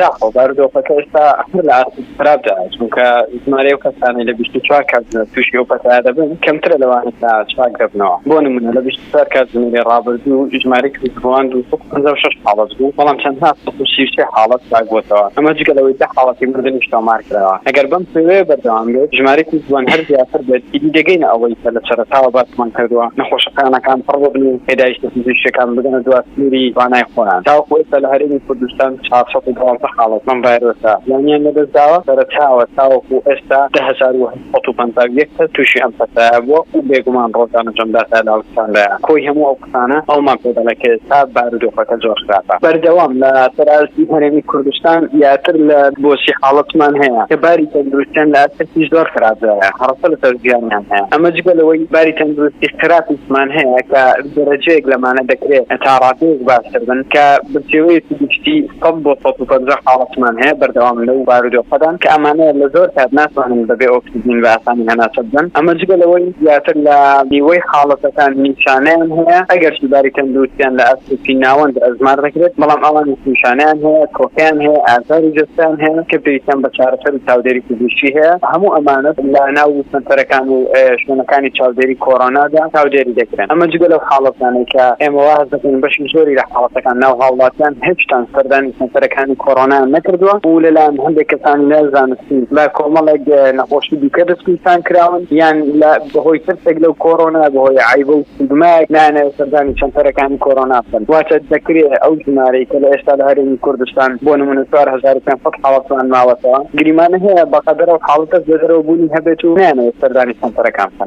نجاح وباردۆخەکە ئێستا لە ئاسرابدا چونکە ژمارەی و کەسانی لە 24 کات تووشی ئەو پەتایە دەبن کەمترە لەوانە تا چاک دەبنەوە بۆ نمونە لە 24 کات زمینی ڕابردوو ژمارەی کەسوان 256 حاڵەت بوو بەڵام چەندها 136 حاڵەت چاک بووەتەوە ئەمە جگەلەوەی 10 حاڵەتی مردنیش تۆمار کراوە ئەگەر بەم شێوەیە بەردەوام بێت ژمارەی کەسوان هەر زیاتر بێت ئیدی دەگەینە ئەوەی کە لە سەرەتاوە باسمان کردووە نەخۆشەکانەکان پڕ ببن و هێدایشتە فیزیکیەکان بگەنە دواتری توانای خۆیان تاوەکو ئێستا لە هەرێمی کوردستان 412 حاڵەت من ڤایرۆسە یانیان لەدەستداوە سەرەتاوە تاوەکو ئێستا 10151 کەس تووشی ئەم پەتایە بووە و بێگومان ڕۆژانە جەمداتە لاوستاندایە کۆی هەموو ئەو قسانە ئەومان پێ دەڵێت کە ئێستا بارودۆخەکە زۆر خراپە بەردەوام لە سەراستی هەرێمی کوردستان یاتر لە بۆسی حاڵەتمان هەیە کە باری تەندروستیان لە ئەسەسی زۆر خراپدایە هەڕەسە لەسەر ژیانیان هەیە ئەمە جگەلەوەی باری تەندروستی خراپیشمان هەیە کە دەرەجەیەک لەمانە دەکرێت تا ڕادەیەک باشتر بن کە بچێوەی فیزیکسی 100 بۆ 150 حاڵەتمان هەیە بەردەوام لەو بارودۆخەدان کە ئەمانەیە لە زۆر کات ناتوانن بەبێ ئۆکسیجین بە ئاسانی هەناسە بدەن ئەمە جگەلەوەی زیاتر لە نیوەی حاڵەتەکان نیشانەیان هەیە ئەگەر باری تەندروستیان لە ئەسپی ناوەند ئەزمار دەکرێت بەڵام ئەوانی نیشانیان هەیە کۆکیان هەیە ئازاری جستیان هەیە کە پێویستیان بە چارەسەر چاودێری فیزیکی هەیە هەموو ئەمانەت لە ناو سنتەرەکان و شوێنەکانی چاودێری کۆڕۆنادا چاودێری دەکرێن ئەمە جگە لەو حاڵەتانەی کە ئێمە واز دەکەین بەشی زۆری لە حاڵەتەکان ناو هاوڵاتیان هیچتان سەردانی سنتەرەکانی کۆڕۆنایان نەکردووە و لەلایەن هەندێک کەسانی نەزانستی لە کۆمەڵێک نەخۆشی دیکە دەستگیرتان کراون یان لە بەهۆی ترسێک لەو کۆڕۆنا بەهۆی عیبە و سگمایەک نانەوێت سەردانی سنتەرەکانی کۆڕۆنا بن واتە دەکرێت ئەو ژمارەی کە لە ئێستا لە هەرێمی کوردستان بۆ نمونە 4500 حاڵەتمان ماوەتەوە گریمانە هەیە بەقەدەرەوە حاڵەتە زۆرەوە بوونی هەبێت و نانەوێت سەردانی سنتەرەکان بن